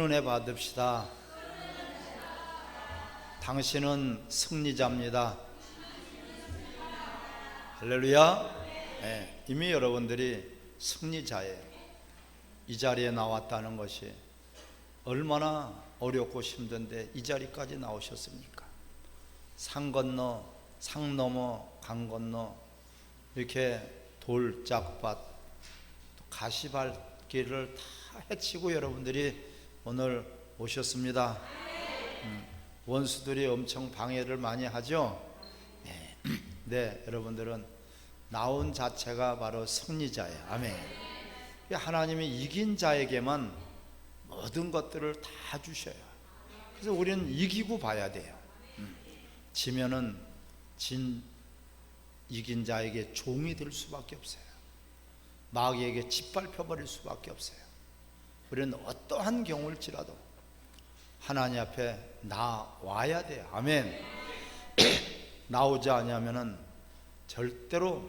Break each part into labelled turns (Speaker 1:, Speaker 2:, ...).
Speaker 1: 큰 은혜 받읍시다. 당신은 승리자입니다. 할렐루야. 네, 이미 여러분들이 승리자예요. 이 자리에 나왔다는 것이 얼마나 어렵고 힘든데 이 자리까지 나오셨습니까? 산 건너, 상 넘어, 강 건너 이렇게 돌짝밭, 가시밭길을 다 헤치고 여러분들이 오늘 오셨습니다. 원수들이 엄청 방해를 많이 하죠. 네, 여러분들은 나온 자체가 바로 승리자예요. 아멘. 하나님이 이긴 자에게만 모든 것들을 다 주셔요. 그래서 우리는 이기고 봐야 돼요. 지면은 이긴 자에게 종이 될 수밖에 없어요. 마귀에게 짓밟혀 버릴 수밖에 없어요. 우리는 어떠한 경우일지라도 하나님 앞에 나와야 돼요. 아멘. 나오지 않으면은 절대로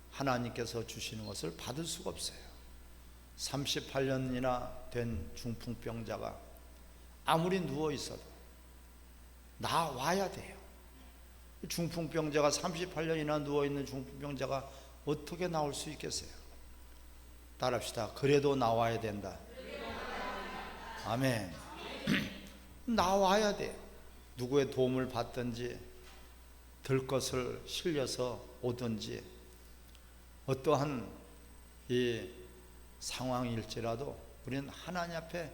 Speaker 1: 하나님께서 주시는 것을 받을 수가 없어요. 38년이나 된 중풍병자가 아무리 누워 있어도 나와야 돼요. 중풍병자가 38년이나 누워 있는 중풍병자가 어떻게 나올 수 있겠어요? 따라합시다. 그래도 나와야 된다. 아멘. 나와야 돼요. 누구의 도움을 받든지 들 것을 실려서 오든지 어떠한 이 상황일지라도 우리는 하나님 앞에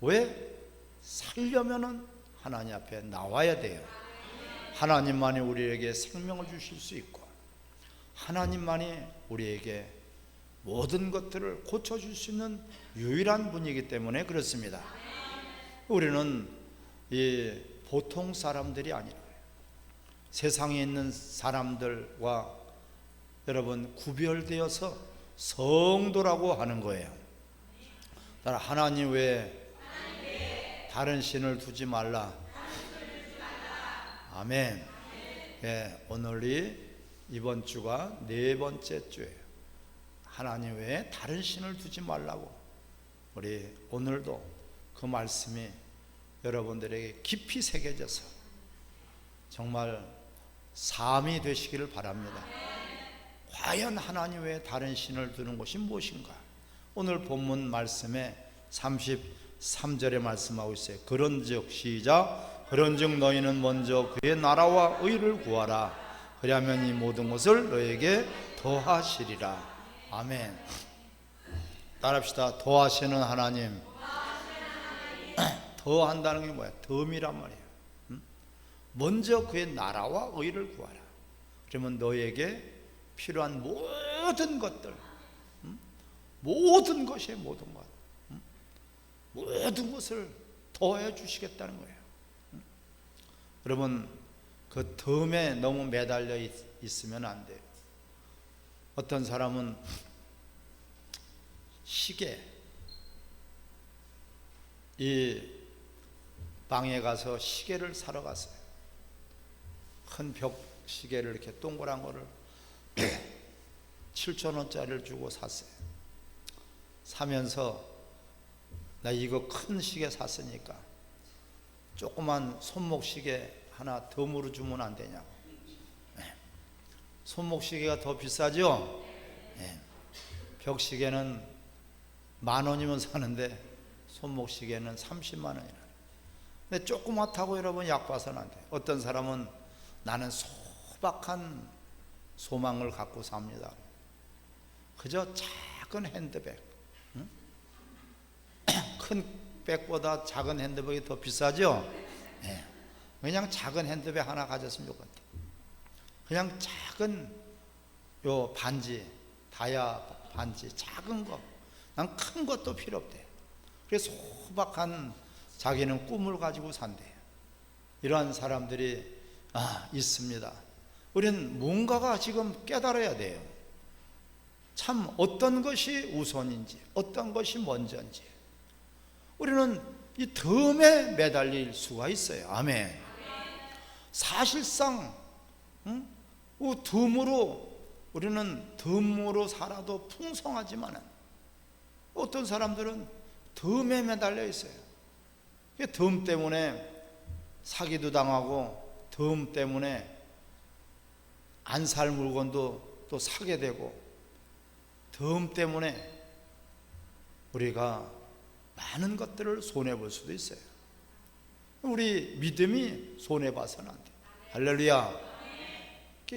Speaker 1: 왜 살려면은 하나님 앞에 나와야 돼요. 하나님만이 우리에게 생명을 주실 수 있고 하나님만이 우리에게 모든 것들을 고쳐줄 수 있는 유일한 분이기 때문에 그렇습니다. 우리는 이 보통 사람들이 아니라 세상에 있는 사람들과 여러분 구별되어서 성도라고 하는 거예요. 따라 하나님 외에 다른 신을 두지 말라. 아멘. 예, 오늘이 이번 주가 네 번째 주예요. 하나님 외에 다른 신을 두지 말라고 우리 오늘도 그 말씀이 여러분들에게 깊이 새겨져서 정말 삶이 되시기를 바랍니다. 과연 하나님 외에 다른 신을 두는 것이 무엇인가? 오늘 본문 말씀에 33절에 말씀하고 있어요. 그런즉 시작. 그런즉 너희는 먼저 그의 나라와 의를 구하라. 그리하면 이 모든 것을 너에게 더하시리라. 아멘. 따라합시다. 더하시는 하나님. 더한다는 게 뭐야? 덤이란 말이에요. 먼저 그의 나라와 의를 구하라. 그러면 너에게 필요한 모든 것들, 모든 것이 모든 것, 모든 것을 더해 주시겠다는 거예요. 여러분, 그 덤에 너무 매달려 있으면 안 돼요. 어떤 사람은 시계, 이 방에 가서 시계를 사러 갔어요. 큰 벽 시계를 이렇게 동그란 거를 7,000원짜리를 주고 샀어요. 사면서 나 이거 큰 시계 샀으니까 조그만 손목 시계 하나 덤으로 주면 안 되냐고. 손목 시계가 더 비싸죠? 벽 시계는 10,000원이면 사는데 손목 시계는 30만 원이라. 근데 조그맣다고 여러분 약 봐서는 안 돼요. 어떤 사람은 나는 소박한 소망을 갖고 삽니다. 그저 작은 핸드백, 큰 백보다 작은 핸드백이 더 비싸죠? 그냥 작은 핸드백 하나 가졌으면 좋겠다. 그냥 작은 요 반지, 다이아 반지, 작은 거. 난 큰 것도 필요 없대. 그래서 소박한 자기는 꿈을 가지고 산대요. 이러한 사람들이 있습니다. 우리는 뭔가가 지금 깨달아야 돼요. 참 어떤 것이 우선인지, 어떤 것이 먼저인지. 우리는 이 덤에 매달릴 수가 있어요. 아멘. 사실상 우리는 덤으로 살아도 풍성하지만 어떤 사람들은 덤에 매달려 있어요. 덤 때문에 사기도 당하고, 덤 때문에 안 살 물건도 또 사게 되고, 덤 때문에 우리가 많은 것들을 손해볼 수도 있어요. 우리 믿음이 손해봐서는 안 돼. 할렐루야.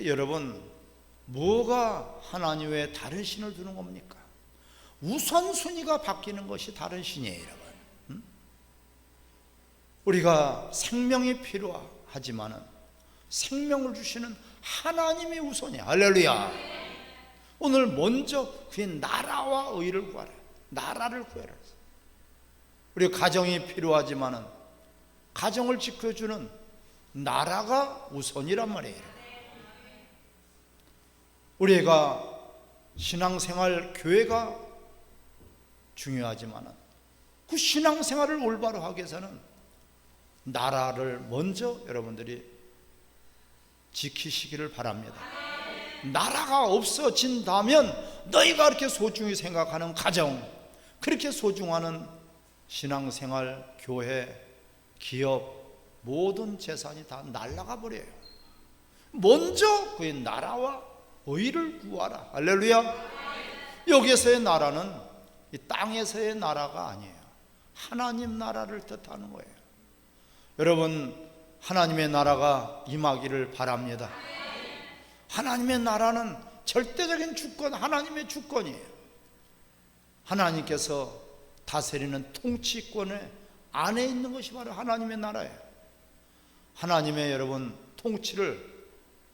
Speaker 1: 여러분, 뭐가 하나님 외에 다른 신을 두는 겁니까? 우선순위가 바뀌는 것이 다른 신이에요, 여러분. 우리가 생명이 필요하지만은 생명을 주시는 하나님이 우선이야. 할렐루야. 오늘 먼저 그의 나라와 의를 구하라. 나라를 구해라. 우리 가정이 필요하지만은 가정을 지켜주는 나라가 우선이란 말이에요. 우리가 신앙생활, 교회가 중요하지만은 그 신앙생활을 올바로 하기 위해서는 나라를 먼저 여러분들이 지키시기를 바랍니다. 나라가 없어진다면 너희가 그렇게 소중히 생각하는 가정, 그렇게 소중하는 신앙생활, 교회, 기업, 모든 재산이 다 날아가 버려요. 먼저 그의 나라와 의를 구하라. 할렐루야. 여기에서의 나라는 이 땅에서의 나라가 아니에요. 하나님 나라를 뜻하는 거예요. 여러분, 하나님의 나라가 임하기를 바랍니다. 하나님의 나라는 절대적인 주권, 하나님의 주권이에요. 하나님께서 다스리는 통치권의 안에 있는 것이 바로 하나님의 나라예요. 하나님의 여러분 통치를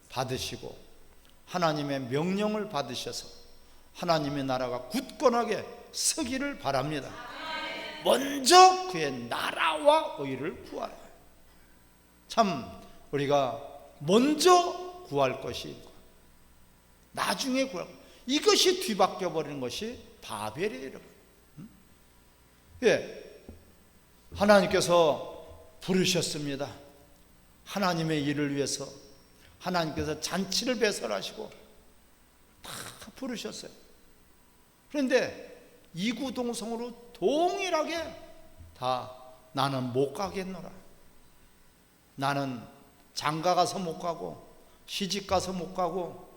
Speaker 1: 받으시고 하나님의 명령을 받으셔서 하나님의 나라가 굳건하게 서기를 바랍니다. 먼저 그의 나라와 의를 구하라. 참 우리가 먼저 구할 것이 있고 나중에 구할 것, 이것이 뒤바뀌어 버리는 것이 바벨이에요, 여러분. 하나님께서 부르셨습니다. 하나님의 일을 위해서 하나님께서 잔치를 배설하시고 다 부르셨어요. 그런데 이구동성으로 동일하게 다 나는 못 가겠노라. 나는 장가 가서 못 가고 시집 가서 못 가고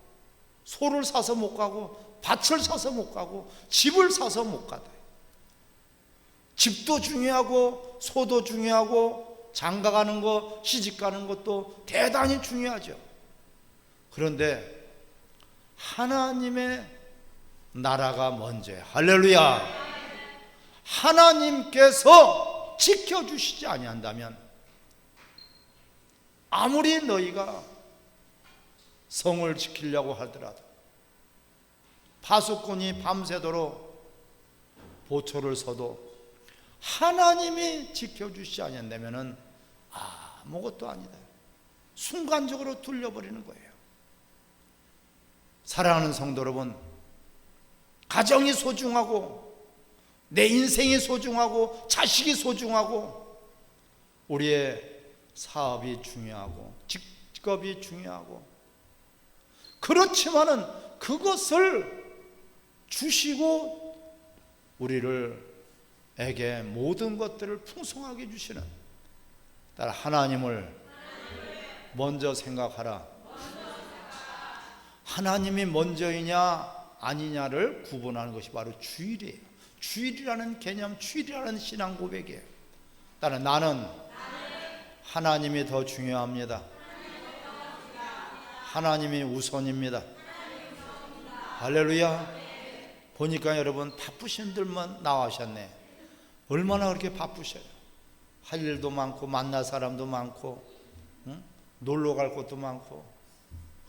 Speaker 1: 소를 사서 못 가고 밭을 사서 못 가고 집을 사서 못 가다. 집도 중요하고 소도 중요하고 장가 가는 거, 시집 가는 것도 대단히 중요하죠. 그런데 하나님의 나라가 먼저예요. 할렐루야. 하나님께서 지켜주시지 아니한다면 아무리 너희가 성을 지키려고 하더라도 파수꾼이 밤새도록 보초를 서도 하나님이 지켜주시지 않는다면 아무것도 아니다. 순간적으로 뚫려버리는 거예요. 사랑하는 성도 여러분, 가정이 소중하고 내 인생이 소중하고 자식이 소중하고 우리의 사업이 중요하고 직업이 중요하고, 그렇지만은 그것을 주시고 우리에게 모든 것들을 풍성하게 주시는 따라 하나님을 먼저 생각하라. 하나님이 먼저이냐 아니냐를 구분하는 것이 바로 주일이에요. 주일이라는 개념, 주일이라는 신앙 고백이에요. 따라 나는 하나님이 더 중요합니다. 하나님이 우선입니다. 할렐루야. 보니까 여러분 바쁘신 분들만 나와셨네. 얼마나 그렇게 바쁘셔요. 할 일도 많고 만날 사람도 많고 놀러 갈 곳도 많고,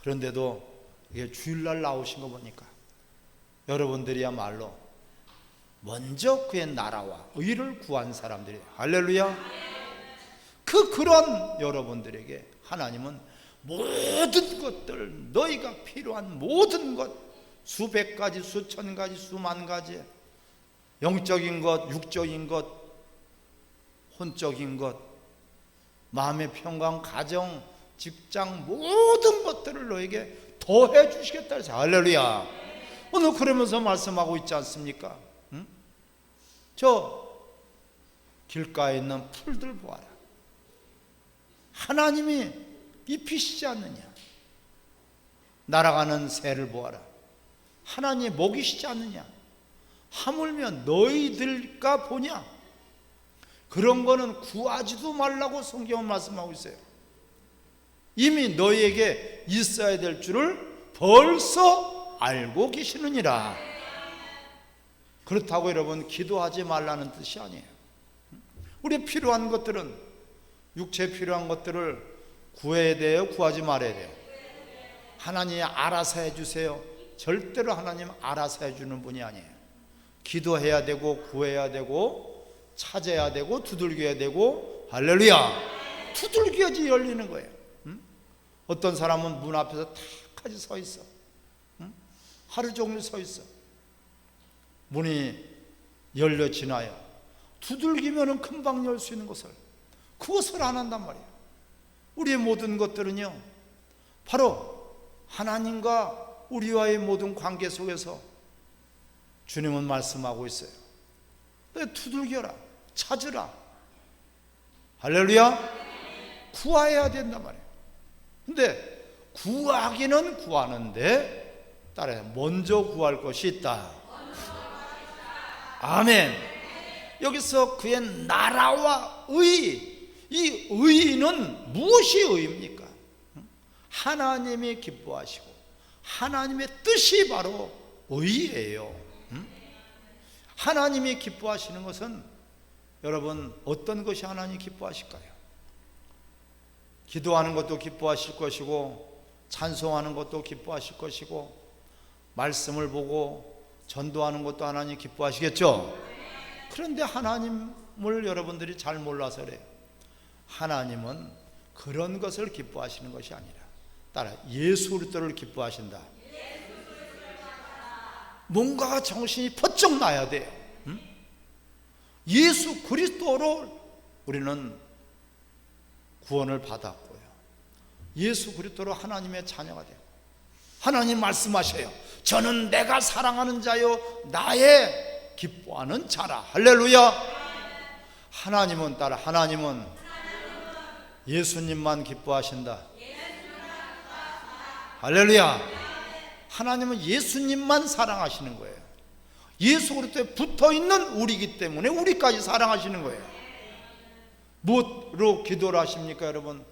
Speaker 1: 그런데도 이게 주일날 나오신 거 보니까 여러분들이야말로 먼저 그의 나라와 의를 구한 사람들이에요. 할렐루야. 그런 여러분들에게 하나님은 모든 것들, 너희가 필요한 모든 것, 수백 가지, 수천 가지, 수만 가지, 영적인 것, 육적인 것, 혼적인 것, 마음의 평강, 가정, 직장, 모든 것들을 너에게 더해 주시겠다 해서 할렐루야. 오늘 그러면서 말씀하고 있지 않습니까? 저 길가에 있는 풀들 보아라. 하나님이 입히시지 않느냐. 날아가는 새를 보아라. 하나님이 먹이시지 않느냐. 하물며 너희들까 보냐. 그런 거는 구하지도 말라고 성경은 말씀하고 있어요. 이미 너희에게 있어야 될 줄을 벌써 알고 계시느니라. 그렇다고 여러분 기도하지 말라는 뜻이 아니에요. 우리 필요한 것들은, 육체에 필요한 것들을 구해야 돼요, 구하지 말아야 돼요? 하나님이 알아서 해주세요. 절대로 하나님 알아서 해주는 분이 아니에요. 기도해야 되고 구해야 되고 찾아야 되고 두들겨야 되고, 할렐루야, 두들겨야지 열리는 거예요. 어떤 사람은 문 앞에서 탁하지 서 있어. 하루 종일 서 있어. 문이 열려지나요? 두들기면 금방 열 수 있는 것을, 그것을 안 한단 말이에요. 우리의 모든 것들은요, 바로 하나님과 우리와의 모든 관계 속에서 주님은 말씀하고 있어요. 두들겨라, 찾으라, 할렐루야. 구해야 된단 말이에요. 근데 구하기는 구하는데 따라서 먼저 구할 것이 있다. 아멘. 여기서 그의 나라와 의, 이 의는 무엇이 의입니까? 하나님이 기뻐하시고 하나님의 뜻이 바로 의예요. 하나님이 기뻐하시는 것은, 여러분, 어떤 것이 하나님이 기뻐하실까요? 기도하는 것도 기뻐하실 것이고, 찬송하는 것도 기뻐하실 것이고, 말씀을 보고 전도하는 것도 하나님 기뻐하시겠죠? 그런데 하나님을 여러분들이 잘 몰라서 그래요. 하나님은 그런 것을 기뻐하시는 것이 아니라, 따라 예수 그리스도를 기뻐하신다. 뭔가가 정신이 번쩍 나야 돼요. 예수 그리스도로 우리는 구원을 받았고요, 예수 그리스도로 하나님의 자녀가 되고, 하나님 말씀하셔요. 저는 내가 사랑하는 자요 나의 기뻐하는 자라. 할렐루야. 하나님은, 따라 하나님은 예수님만 기뻐하신다. 할렐루야. 하나님은 예수님만 사랑하시는 거예요. 예수 그리스도에 붙어있는 우리이기 때문에 우리까지 사랑하시는 거예요. 무엇으로 기도를 하십니까 여러분?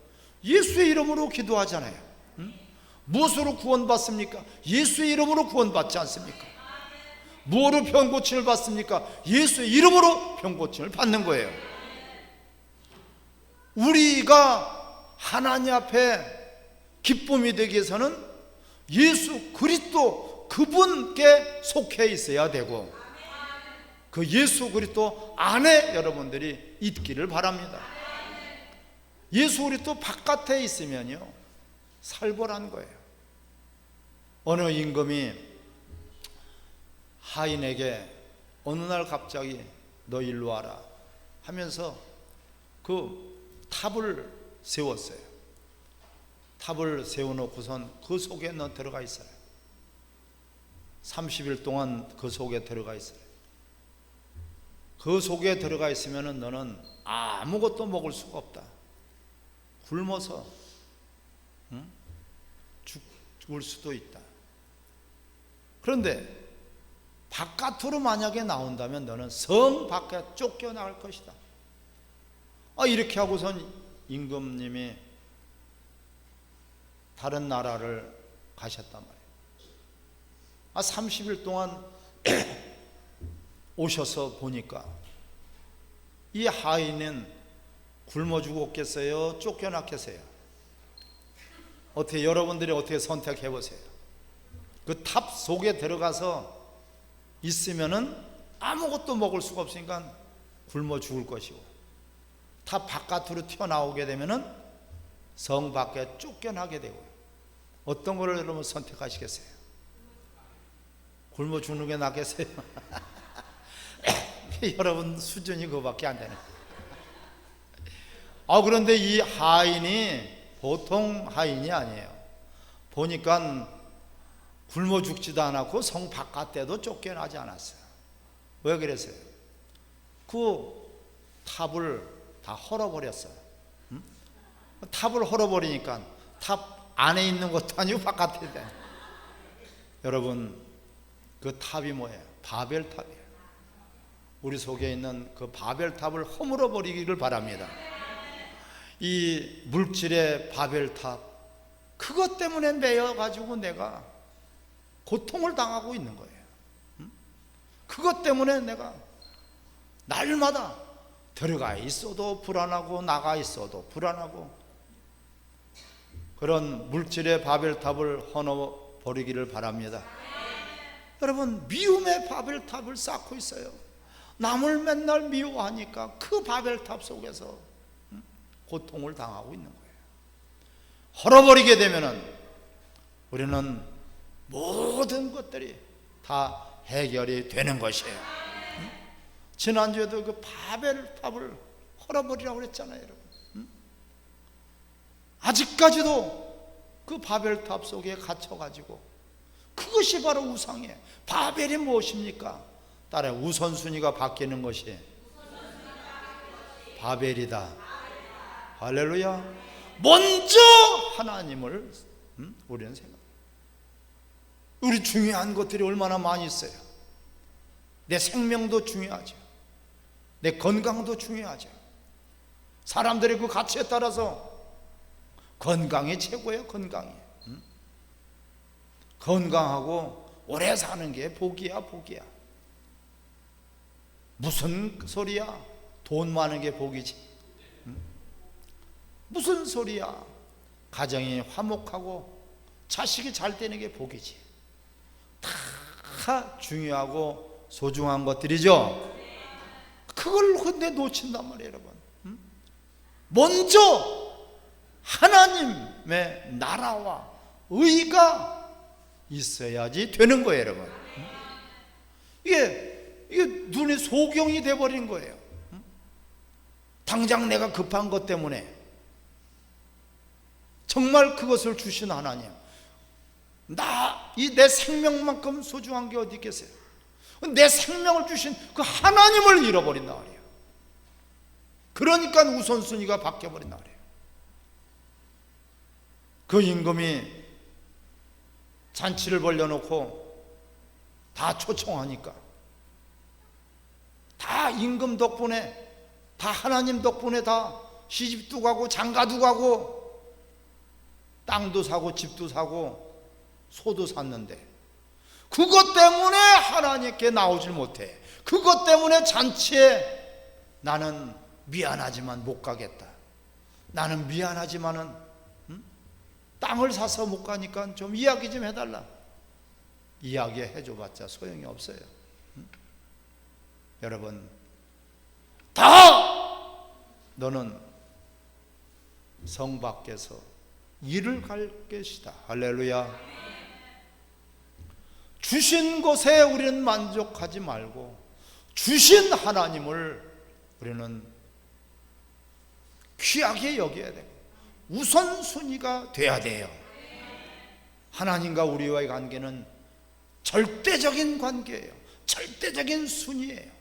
Speaker 1: 예수의 이름으로 기도하잖아요. 무엇으로 구원받습니까? 예수의 이름으로 구원받지 않습니까? 무엇으로 병고침을 받습니까? 예수의 이름으로 병고침을 받는 거예요. 우리가 하나님 앞에 기쁨이 되기 위해서는 예수 그리스도 그분께 속해 있어야 되고, 그 예수 그리스도 안에 여러분들이 있기를 바랍니다. 예수 그리스도 바깥에 있으면요 살벌한 거예요. 어느 임금이 하인에게 어느 날 갑자기 너 일로 와라 하면서 그 탑을 세웠어요. 탑을 세워놓고선 그 속에 너 들어가 있어요. 30일 동안 그 속에 들어가 있어요. 그 속에 들어가 있으면 너는 아무것도 먹을 수가 없다. 굶어서 죽을 수도 있다. 그런데 바깥으로 만약에 나온다면 너는 성 밖에 쫓겨나갈 것이다. 이렇게 하고선 임금님이 다른 나라를 가셨단 말이에요. 30일 동안 오셔서 보니까 이 하인은 굶어 죽었겠어요? 쫓겨났겠어요? 어떻게, 여러분들이 어떻게 선택해 보세요. 그 탑 속에 들어가서 있으면은 아무것도 먹을 수가 없으니까 굶어 죽을 것이고, 탑 바깥으로 튀어나오게 되면은 성 밖에 쫓겨나게 되고요. 어떤 거를 여러분 선택하시겠어요? 굶어 죽는 게 낫겠어요? 여러분 수준이 그거밖에 안 되네. 그런데 이 하인이 보통 하인이 아니에요. 보니까 굶어 죽지도 않았고 성 바깥에도 쫓겨나지 않았어요. 왜 그랬어요? 그 탑을 다 헐어버렸어요. 탑을 헐어버리니까 탑 안에 있는 것도 아니고 바깥에 돼. 여러분, 그 탑이 뭐예요? 바벨탑이에요. 우리 속에 있는 그 바벨탑을 허물어 버리기를 바랍니다. 이 물질의 바벨탑, 그것 때문에 매여가지고 내가 고통을 당하고 있는 거예요. 그것 때문에 내가 날마다 들어가 있어도 불안하고 나가 있어도 불안하고, 그런 물질의 바벨탑을 허물어버리기를 바랍니다. 여러분, 미움의 바벨탑을 쌓고 있어요. 남을 맨날 미워하니까 그 바벨탑 속에서 고통을 당하고 있는 거예요. 헐어버리게 되면은 우리는 모든 것들이 다 해결이 되는 것이에요. 지난주에도 그 바벨탑을 헐어버리라고 그랬잖아요, 여러분. 아직까지도 그 바벨탑 속에 갇혀가지고, 그것이 바로 우상이에요. 바벨이 무엇입니까? 따라 우선순위가 바뀌는 것이 바벨이다. 할렐루야. 먼저 하나님을 우리는 생각해요. 우리 중요한 것들이 얼마나 많이 있어요. 내 생명도 중요하죠. 내 건강도 중요하죠. 사람들의 그 가치에 따라서 건강이 최고예요. 건강이. 건강하고 오래 사는 게 복이야, 복이야. 무슨 소리야? 돈 많은 게 복이지. 무슨 소리야? 가정이 화목하고 자식이 잘 되는 게 복이지. 다 중요하고 소중한 것들이죠. 그걸 근데 놓친단 말이에요, 여러분. 먼저 하나님의 나라와 의가 있어야지 되는 거예요, 여러분. 이게 눈이 소경이 돼버린 거예요. 당장 내가 급한 것 때문에 정말 그것을 주신 하나님, 내 생명만큼 소중한 게 어디 있겠어요? 내 생명을 주신 그 하나님을 잃어버린다 말이에요. 그러니까 우선순위가 바뀌어버린다 말이에요. 그 임금이 잔치를 벌려놓고 다 초청하니까, 다 임금 덕분에, 다 하나님 덕분에 다 시집도 가고 장가도 가고 땅도 사고 집도 사고 소도 샀는데, 그것 때문에 하나님께 나오질 못해. 그것 때문에 잔치에 나는 미안하지만 못 가겠다. 나는 미안하지만은 땅을 사서 못 가니까 좀 이야기 좀 해달라. 이야기 해줘봤자 소용이 없어요. 여러분, 다 너는 성 밖에서 일을 갈 것이다. 할렐루야. 주신 것에 우리는 만족하지 말고 주신 하나님을 우리는 귀하게 여겨야 되고 우선순위가 돼야 돼요. 하나님과 우리와의 관계는 절대적인 관계예요. 절대적인 순위예요.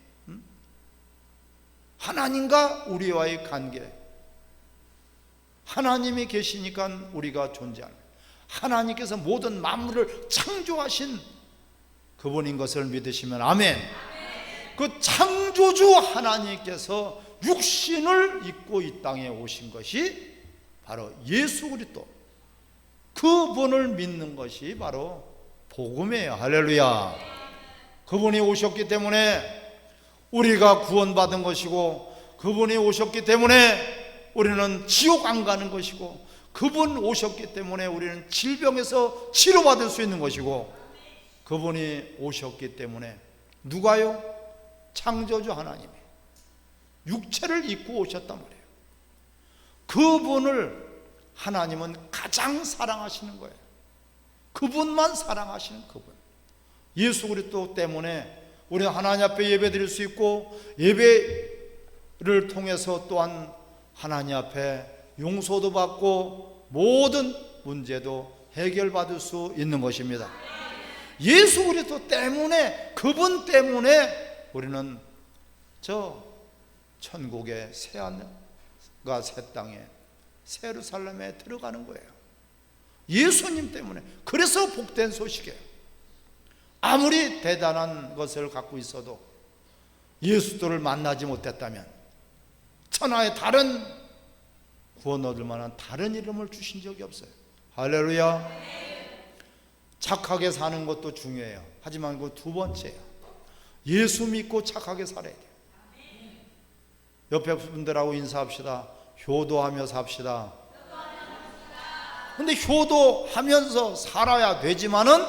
Speaker 1: 하나님과 우리와의 관계, 하나님이 계시니까 우리가 존재하는, 하나님께서 모든 만물을 창조하신 그분인 것을 믿으시면 아멘. 그 창조주 하나님께서 육신을 입고 이 땅에 오신 것이 바로 예수 그리스도, 그분을 믿는 것이 바로 복음이에요. 할렐루야. 그분이 오셨기 때문에 우리가 구원받은 것이고, 그분이 오셨기 때문에 우리는 지옥 안 가는 것이고, 그분 오셨기 때문에 우리는 질병에서 치료받을 수 있는 것이고, 그분이 오셨기 때문에 누가요? 창조주 하나님이 육체를 입고 오셨단 말이에요. 그분을 하나님은 가장 사랑하시는 거예요. 그분만 사랑하시는 그분, 예수 그리스도 때문에 우리는 하나님 앞에 예배드릴 수 있고, 예배를 통해서 또한 하나님 앞에 용서도 받고 모든 문제도 해결받을 수 있는 것입니다. 예수 그리스도 때문에, 그분 때문에 우리는 저 천국의 새하늘과 새 땅에 새 예루살렘에 들어가는 거예요. 예수님 때문에. 그래서 복된 소식이에요. 아무리 대단한 것을 갖고 있어도 예수들을 만나지 못했다면 천하의 다른 구원 얻을 만한 다른 이름을 주신 적이 없어요. 할렐루야. 착하게 사는 것도 중요해요. 하지만 그 두 번째예요. 예수 믿고 착하게 살아야 돼요. 옆에 분들하고 인사합시다. 효도하며 삽시다. 근데 효도하면서 살아야 되지만은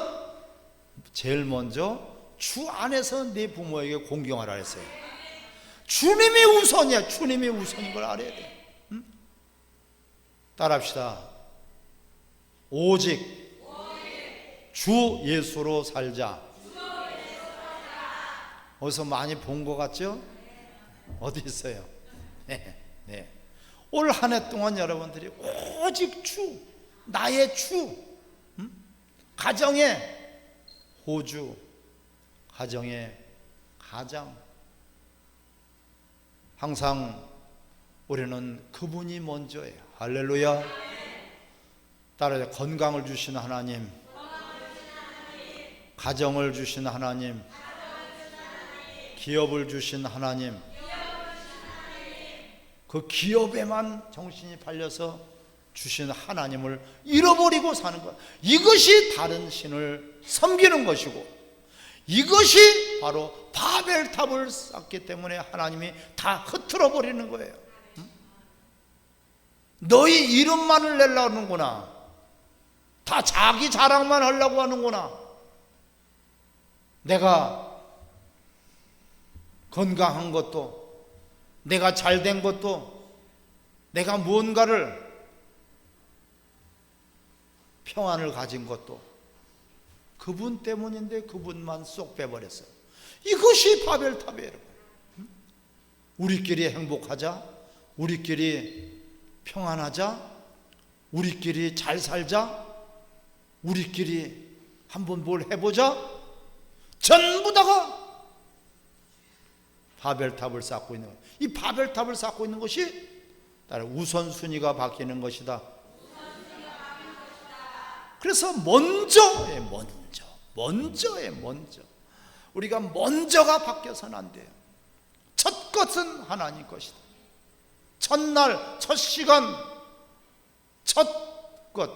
Speaker 1: 제일 먼저 주 안에서 네 부모에게 공경하라 했어요. 주님이 우선이야. 주님이 우선인 걸 알아야 돼. 응? 따라합시다. 오직 주 예수로 살자. 어디서 많이 본 것 같죠? 어디 있어요? 네. 올 한 해 동안 여러분들이 오직 주, 나의 주, 가정의 호주, 가정의 가장, 항상 우리는 그분이 먼저예요. 할렐루야. 따라서 건강을 주신 하나님, 가정을 주신 하나님, 기업을 주신 하나님, 그 기업에만 정신이 팔려서 주신 하나님을 잃어버리고 사는 것, 이것이 다른 신을 섬기는 것이고, 이것이 바로 바벨탑을 쌓기 때문에 하나님이 다 흐트러 버리는 거예요. 너희 이름만을 내려고 하는구나. 다 자기 자랑만 하려고 하는구나. 내가 건강한 것도, 내가 잘된 것도, 내가 무언가를 평안을 가진 것도 그분 때문인데 그분만 쏙 빼버렸어요. 이것이 바벨탑이에요, 여러분. 우리끼리 행복하자, 우리끼리 평안하자, 우리끼리 잘 살자, 우리끼리 한번 뭘 해보자, 전부 다가 바벨탑을 쌓고 있는 거예요. 이 바벨탑을 쌓고 있는 것이 우선순위가 바뀌는 것이다. 그래서 먼저 우리가 먼저가 바뀌어서는 안 돼요. 첫 것은 하나님 것이다. 첫날, 첫 시간, 첫 것,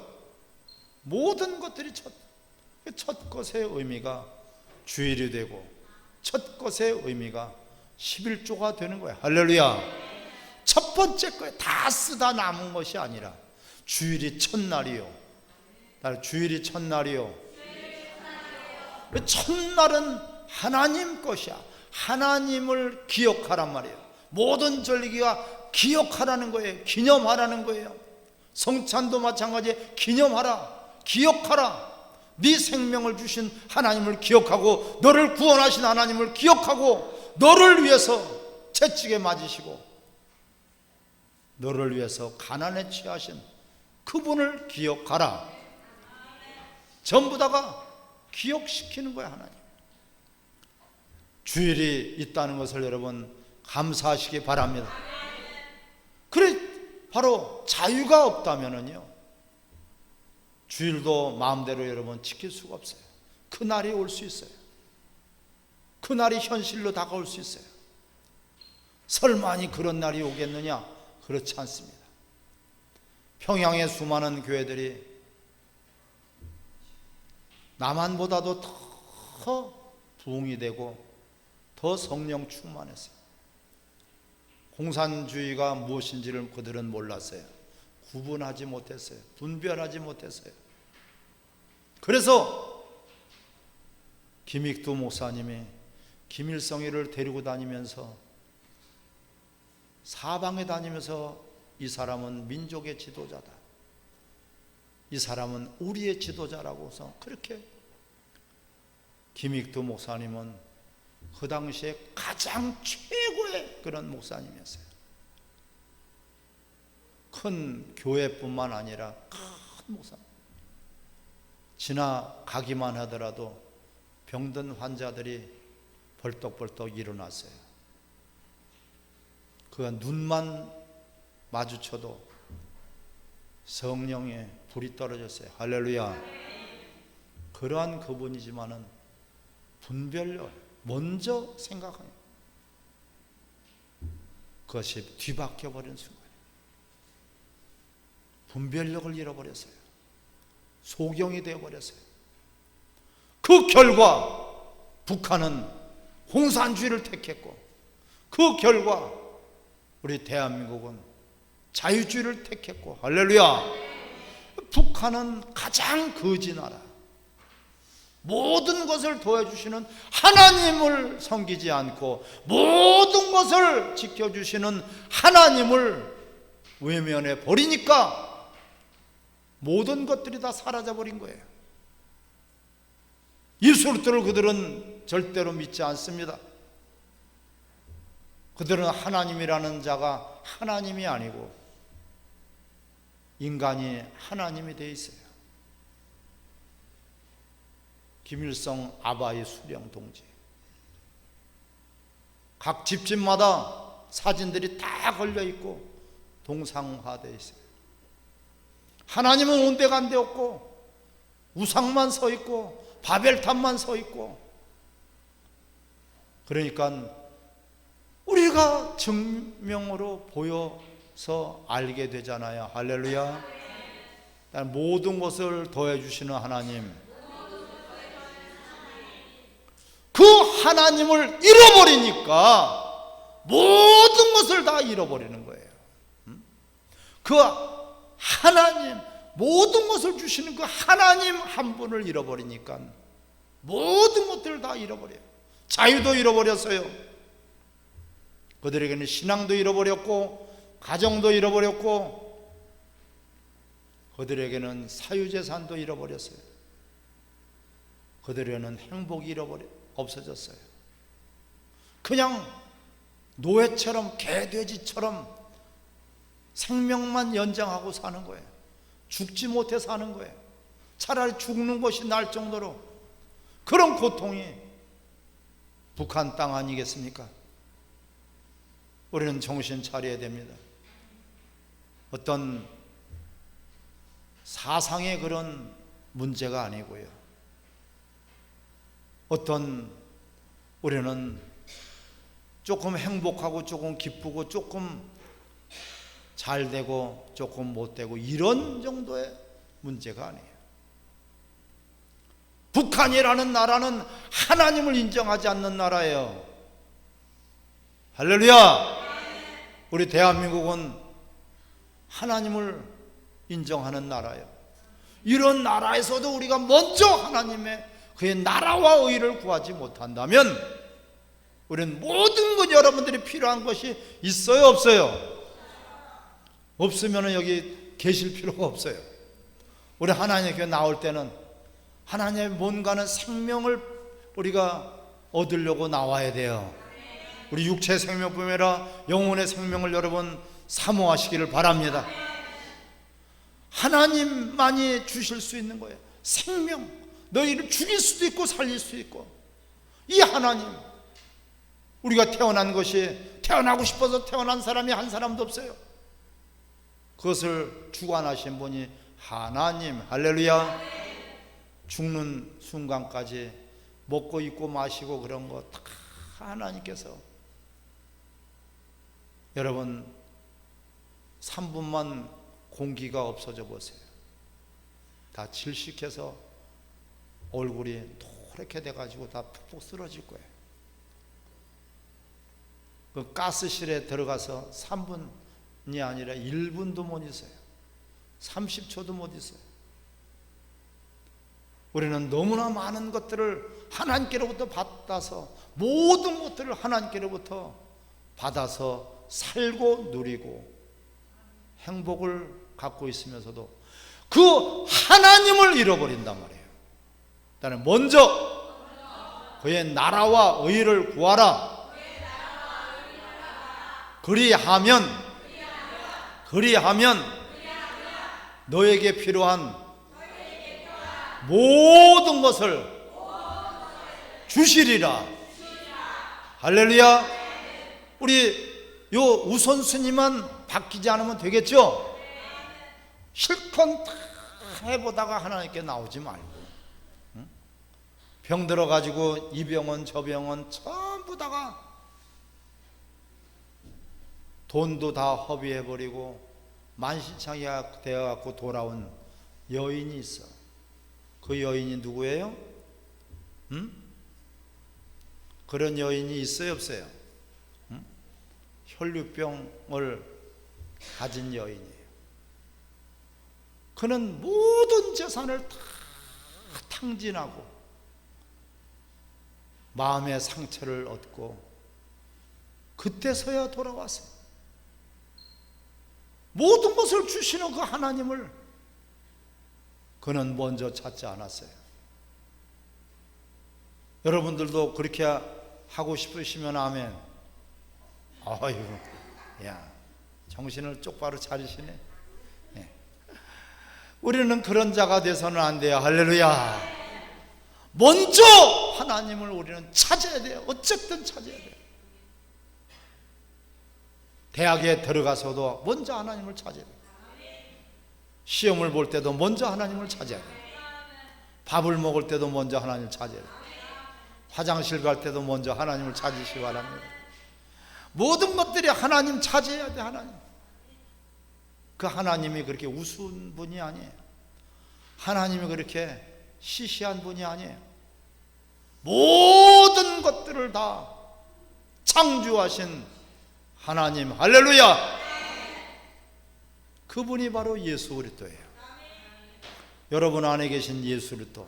Speaker 1: 모든 것들이 첫 것의 의미가 주일이 되고, 첫 것의 의미가 11조가 되는 거야. 할렐루야. 첫 번째 거에 다 쓰다 남은 것이 아니라 주일이 첫날이요. 주일이 첫날이요. 첫날은 하나님 것이야. 하나님을 기억하란 말이에요. 모든 절기가 기억하라는 거예요. 기념하라는 거예요. 성찬도 마찬가지에 기념하라, 기억하라. 네 생명을 주신 하나님을 기억하고, 너를 구원하신 하나님을 기억하고, 너를 위해서 채찍에 맞으시고 너를 위해서 가난에 취하신 그분을 기억하라. 전부 다가 기억시키는 거야. 하나님 주일이 있다는 것을 여러분 감사하시기 바랍니다. 그래, 바로 자유가 없다면은요, 주일도 마음대로 여러분 지킬 수가 없어요. 그날이 올 수 있어요. 그날이 현실로 다가올 수 있어요. 설마니 그런 날이 오겠느냐? 그렇지 않습니다. 평양의 수많은 교회들이 남한보다도 더 부흥이 되고 더 성령 충만했어요. 공산주의가 무엇인지를 그들은 몰랐어요. 구분하지 못했어요. 분별하지 못했어요. 그래서 김익두 목사님이 김일성이를 데리고 다니면서, 사방에 다니면서 이 사람은 민족의 지도자다, 이 사람은 우리의 지도자라고 해서, 그렇게 김익두 목사님은 그 당시에 가장 최고의 그런 목사님이었어요. 큰 교회뿐만 아니라 큰 목사님. 지나가기만 하더라도 병든 환자들이 벌떡벌떡 일어났어요. 그 눈만 마주쳐도 성령의 불이 떨어졌어요. 할렐루야. 그러한 그분이지만은 분별력 먼저 생각하는 그것이 뒤바뀌어 버린 순간 분별력을 잃어버렸어요. 소경이 되어버렸어요. 그 결과 북한은 공산주의를 택했고, 그 결과 우리 대한민국은 자유주의를 택했고, 할렐루야. 북한은 가장 거지 나라, 모든 것을 도와주시는 하나님을 섬기지 않고 모든 것을 지켜주시는 하나님을 외면해 버리니까 모든 것들이 다 사라져 버린 거예요. 예수를 그들은 절대로 믿지 않습니다. 그들은 하나님이라는 자가 하나님이 아니고 인간이 하나님이 되어 있어요. 김일성 아바이 수령 동지, 각 집집마다 사진들이 다 걸려 있고 동상화되어 있어요. 하나님은 온데간데 없고 우상만 서 있고 바벨탑만 서 있고, 그러니까 우리가 증명으로 보여서 알게 되잖아요. 할렐루야. 모든 것을 더해주시는 하나님, 그 하나님을 잃어버리니까 모든 것을 다 잃어버리는 거예요. 그 하나님, 모든 것을 주시는 그 하나님 한 분을 잃어버리니까 모든 것들을 다 잃어버려요. 자유도 잃어버렸어요. 그들에게는 신앙도 잃어버렸고 가정도 잃어버렸고 그들에게는 사유재산도 잃어버렸어요. 그들에게는 행복이 없어졌어요. 그냥 노예처럼 개돼지처럼 생명만 연장하고 사는 거예요. 죽지 못해 사는 거예요. 차라리 죽는 것이 나을 정도로 그런 고통이 북한 땅 아니겠습니까? 우리는 정신 차려야 됩니다. 어떤 사상의 그런 문제가 아니고요. 어떤 우리는 조금 행복하고 조금 기쁘고 조금 잘 되고 조금 못 되고 이런 정도의 문제가 아니에요. 북한이라는 나라는 하나님을 인정하지 않는 나라예요. 할렐루야. 우리 대한민국은 하나님을 인정하는 나라예요. 이런 나라에서도 우리가 먼저 하나님의 그의 나라와 의를 구하지 못한다면 우리는 모든 것, 여러분들이 필요한 것이 있어요, 없어요? 없으면 여기 계실 필요가 없어요. 우리 하나님의 교회 나올 때는 하나님의 뭔가는 생명을 우리가 얻으려고 나와야 돼요. 우리 육체의 생명뿐만 아니라 영혼의 생명을 여러분 사모하시기를 바랍니다. 하나님만이 주실 수 있는 거예요. 생명, 너희를 죽일 수도 있고 살릴 수도 있고, 이 하나님, 우리가 태어난 것이 태어나고 싶어서 태어난 사람이 한 사람도 없어요. 그것을 주관하신 분이 하나님. 할렐루야. 죽는 순간까지 먹고 입고 마시고 그런 거 다 하나님께서. 여러분 3분만 공기가 없어져 보세요. 다 질식해서 얼굴이 노랗게 돼가지고 다 푹푹 쓰러질 거예요. 그 가스실에 들어가서 3분이 아니라 1분도 못 있어요. 30초도 못 있어요. 우리는 너무나 많은 것들을 하나님께로부터 받아서, 모든 것들을 하나님께로부터 받아서 살고 누리고 행복을 갖고 있으면서도 그 하나님을 잃어버린단 말이에요. 일단 먼저 그의 나라와 의를 구하라. 그리하면 너에게 필요한 모든 것을 주시리라. 할렐루야. 우리 요 우선순위만 바뀌지 않으면 되겠죠? 실컷 다 해보다가 하나님께 나오지 말고, 병 들어가지고 이 병원 저 병원 전부 다가 돈도 다 허비해버리고 만신창이 되어갖고 돌아온 여인이 있어. 그 여인이 누구예요? 그런 여인이 있어요, 없어요? 혈류병을 가진 여인이에요. 그는 모든 재산을 다 탕진하고 마음의 상처를 얻고 그때서야 돌아왔어요. 모든 것을 주시는 그 하나님을 그는 먼저 찾지 않았어요. 여러분들도 그렇게 하고 싶으시면 아멘. 아유, 야, 정신을 똑바로 차리시네. 예. 우리는 그런 자가 돼서는 안 돼요. 할렐루야. 먼저 하나님을 우리는 찾아야 돼요. 어쨌든 찾아야 돼요. 대학에 들어가서도 먼저 하나님을 찾아야 돼요. 시험을 볼 때도 먼저 하나님을 찾아야 돼요. 밥을 먹을 때도 먼저 하나님을 찾아야 돼요. 화장실 갈 때도 먼저 하나님을 찾으시기 바랍니다. 모든 것들이 하나님 찾아야 돼. 하나님. 그 하나님이 그렇게 우스운 분이 아니에요. 하나님이 그렇게 시시한 분이 아니에요. 모든 것들을 다 창조하신 하나님, 할렐루야. 그분이 바로 예수 그리스도예요. 여러분 안에 계신 예수 그리스도,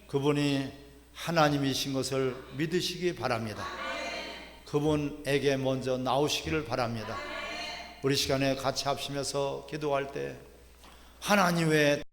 Speaker 1: 그분이 하나님이신 것을 믿으시기 바랍니다. 그분에게 먼저 나오시기를 바랍니다. 우리 시간에 같이 합심해서 기도할 때 하나님 외에